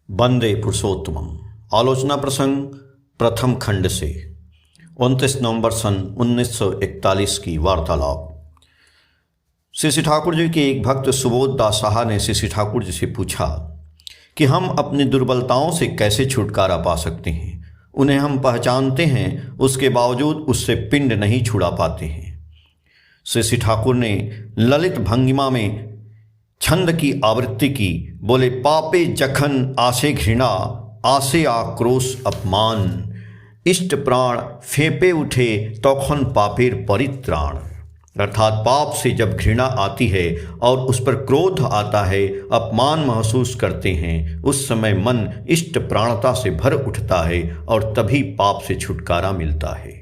वंदे पुरुषोत्तमम। आलोचना प्रसंग प्रथम खंड से 29 नवंबर सन 1941 की वार्तालाप। श्री ठाकुर जी के एक भक्त सुबोध दास साहा ने श्री ठाकुर जी से पूछा कि हम अपनी दुर्बलताओं से कैसे छुटकारा पा सकते हैं। उन्हें हम पहचानते हैं, उसके बावजूद उससे पिंड नहीं छुड़ा पाते हैं। श्री ठाकुर ने ललित भंगिमा में छंद की आवृत्ति की। बोले, पापे जखन आसे घृणा, आसे आक्रोश अपमान, इष्ट प्राण फेंपे उठे तौखन पापेर परित्राण। अर्थात पाप से जब घृणा आती है और उस पर क्रोध आता है, अपमान महसूस करते हैं, उस समय मन इष्ट प्राणता से भर उठता है और तभी पाप से छुटकारा मिलता है।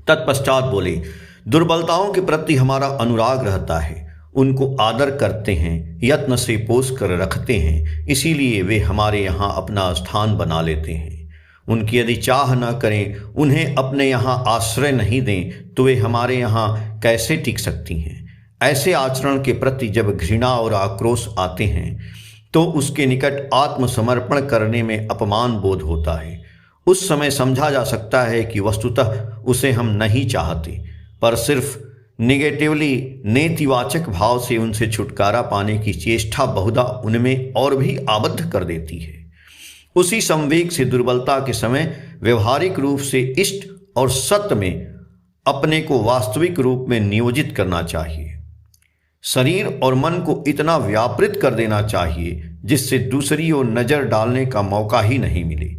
तत्पश्चात बोले, दुर्बलताओं के प्रति हमारा अनुराग रहता है, उनको आदर करते हैं, यत्न से पोष कर रखते हैं, इसीलिए वे हमारे यहाँ अपना स्थान बना लेते हैं। उनकी यदि चाह न करें, उन्हें अपने यहाँ आश्रय नहीं दें, तो वे हमारे यहाँ कैसे टिक सकती हैं। ऐसे आचरण के प्रति जब घृणा और आक्रोश आते हैं तो उसके निकट आत्मसमर्पण करने में अपमान बोध होता है। उस समय समझा जा सकता है कि वस्तुतः उसे हम नहीं चाहते, पर सिर्फ निगेटिवली नेतिवाचक भाव से उनसे छुटकारा पाने की चेष्टा बहुधा उनमें और भी आबद्ध कर देती है। उसी संवेग से दुर्बलता के समय व्यवहारिक रूप से इष्ट और सत्य में अपने को वास्तविक रूप में नियोजित करना चाहिए। शरीर और मन को इतना व्यापृत कर देना चाहिए जिससे दूसरी ओर नजर डालने का मौका ही नहीं मिले।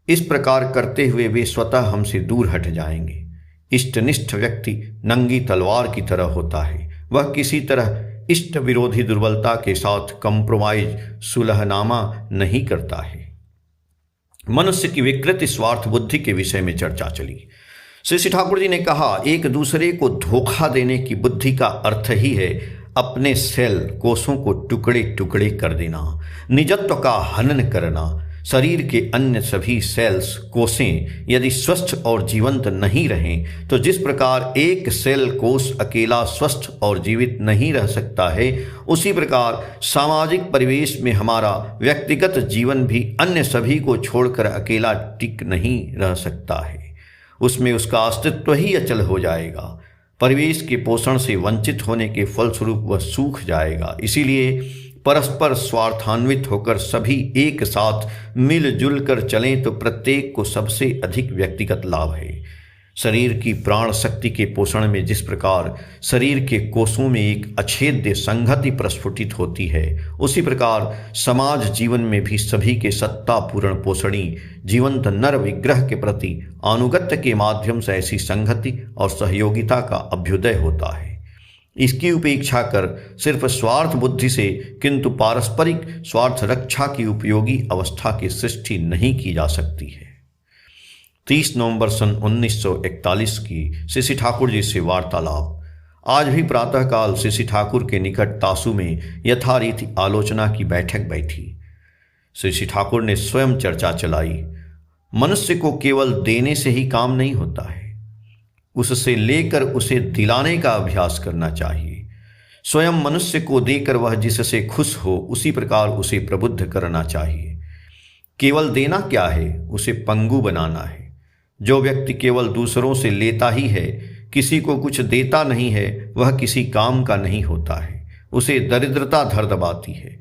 इस प्रकार करते हुए वे स्वतः हमसे दूर हट जाएंगे। इष्टनिष्ठ व्यक्ति नंगी तलवार की तरह होता है। वह किसी तरह इष्ट विरोधी दुर्बलता के साथ कंप्रोमाइज सुलहनामा नहीं करता है। मनुष्य की विकृत स्वार्थ बुद्धि के विषय में चर्चा चली। श्री ठाकुर जी ने कहा, एक दूसरे को धोखा देने की बुद्धि का अर्थ ही है अपने सेल कोषों को टुकड़े टुकड़े कर देना, निजत्व का हनन करना। शरीर के अन्य सभी सेल्स कोषें यदि स्वस्थ और जीवंत नहीं रहें, तो जिस प्रकार एक सेल कोष अकेला स्वस्थ और जीवित नहीं रह सकता है, उसी प्रकार सामाजिक परिवेश में हमारा व्यक्तिगत जीवन भी अन्य सभी को छोड़कर अकेला टिक नहीं रह सकता है। उसमें उसका अस्तित्व ही अचल हो जाएगा। परिवेश के पोषण से वंचित होने के फलस्वरूप वह सूख जाएगा। इसीलिए परस्पर स्वार्थान्वित होकर सभी एक साथ मिलजुल कर चलें तो प्रत्येक को सबसे अधिक व्यक्तिगत लाभ है। शरीर की प्राण शक्ति के पोषण में जिस प्रकार शरीर के कोषों में एक अछेद्य संहति प्रस्फुटित होती है, उसी प्रकार समाज जीवन में भी सभी के सत्तापूर्ण पोषणी जीवंत नर विग्रह के प्रति अनुगत्य के माध्यम से ऐसी संहति और सहयोगिता का अभ्युदय होता है। इसकी उपेक्षा कर सिर्फ स्वार्थ बुद्धि से किंतु पारस्परिक स्वार्थ रक्षा की उपयोगी अवस्था की सृष्टि नहीं की जा सकती है। 30 नवंबर सन 1941 की श्री ठाकुर जी से वार्तालाप। आज भी प्रातःकाल श्री ठाकुर के निकट तासु में यथारीति आलोचना की बैठक बैठी। श्री ठाकुर ने स्वयं चर्चा चलाई। मनुष्य को केवल देने से ही काम नहीं होता है, उससे लेकर उसे दिलाने का अभ्यास करना चाहिए। स्वयं मनुष्य को देकर वह जिससे खुश हो, उसी प्रकार उसे प्रबुद्ध करना चाहिए। केवल देना क्या है, उसे पंगु बनाना है। जो व्यक्ति केवल दूसरों से लेता ही है, किसी को कुछ देता नहीं है, वह किसी काम का नहीं होता है। उसे दरिद्रता धर दबाती है।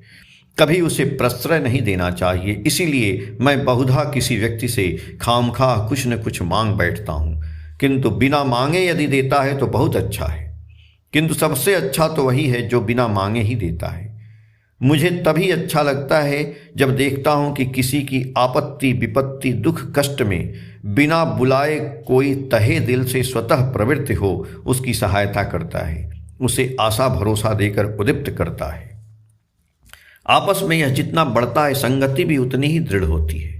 कभी उसे प्रश्रय नहीं देना चाहिए। इसीलिए मैं बहुधा किसी व्यक्ति से खामखा कुछ न कुछ मांग बैठता हूँ, किंतु बिना मांगे यदि देता है तो बहुत अच्छा है। किंतु सबसे अच्छा तो वही है जो बिना मांगे ही देता है। मुझे तभी अच्छा लगता है जब देखता हूँ कि किसी की आपत्ति विपत्ति दुख कष्ट में बिना बुलाए कोई तहे दिल से स्वतः प्रवृत्त हो उसकी सहायता करता है, उसे आशा भरोसा देकर उद्दीप्त करता है। आपस में यह जितना बढ़ता है, संगति भी उतनी ही दृढ़ होती है।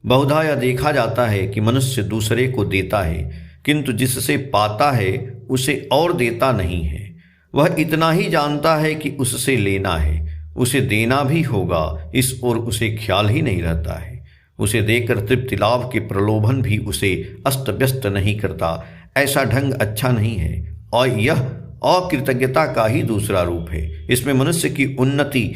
बहुधा यह देखा जाता है कि मनुष्य दूसरे को देता है, किंतु जिससे पाता है उसे और देता नहीं है। वह इतना ही जानता है कि उससे लेना है, उसे देना भी होगा, इस ओर उसे ख्याल ही नहीं रहता है। उसे देकर तृप्ति लाभ के प्रलोभन भी उसे अस्त व्यस्त नहीं करता। ऐसा ढंग अच्छा नहीं है। और यह अकृतज्ञता का ही दूसरा रूप है। इसमें मनुष्य की उन्नति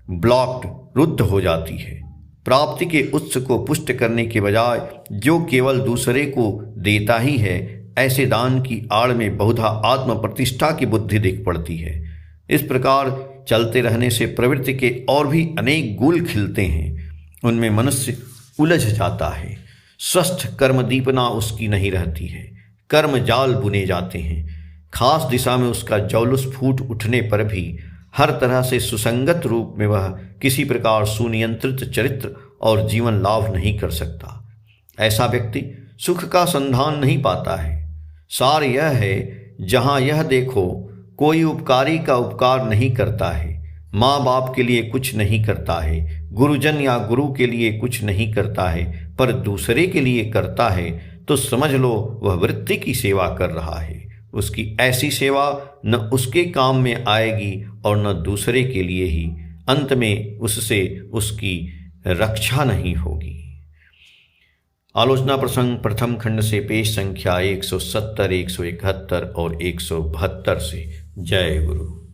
ब्लॉक्ड, रुद्ध हो जाती है। प्राप्ति के उत्स को पुष्ट करने के बजाय जो केवल दूसरे को देता ही है, ऐसे दान की आड़ में बहुधा आत्म प्रतिष्ठा की बुद्धि दिख पड़ती है। इस प्रकार चलते रहने से प्रवृत्ति के और भी अनेक गुल खिलते हैं, उनमें मनुष्य उलझ जाता है। स्वस्थ कर्म दीपना उसकी नहीं रहती है, कर्म जाल बुने जाते हैं। खास दिशा में उसका जौलुस फूट उठने पर भी हर तरह से सुसंगत रूप में वह किसी प्रकार सुनियंत्रित चरित्र और जीवन लाभ नहीं कर सकता। ऐसा व्यक्ति सुख का संधान नहीं पाता है। सार यह है, जहाँ यह देखो कोई उपकारी का उपकार नहीं करता है, माँ बाप के लिए कुछ नहीं करता है, गुरुजन या गुरु के लिए कुछ नहीं करता है, पर दूसरे के लिए करता है, तो समझ लो वह वृत्ति की सेवा कर रहा है। उसकी ऐसी सेवा न उसके काम में आएगी और न दूसरे के लिए ही। अंत में उससे उसकी रक्षा नहीं होगी। आलोचना प्रसंग प्रथम खंड से पेज संख्या 170, 171 और 172 से। जय गुरु।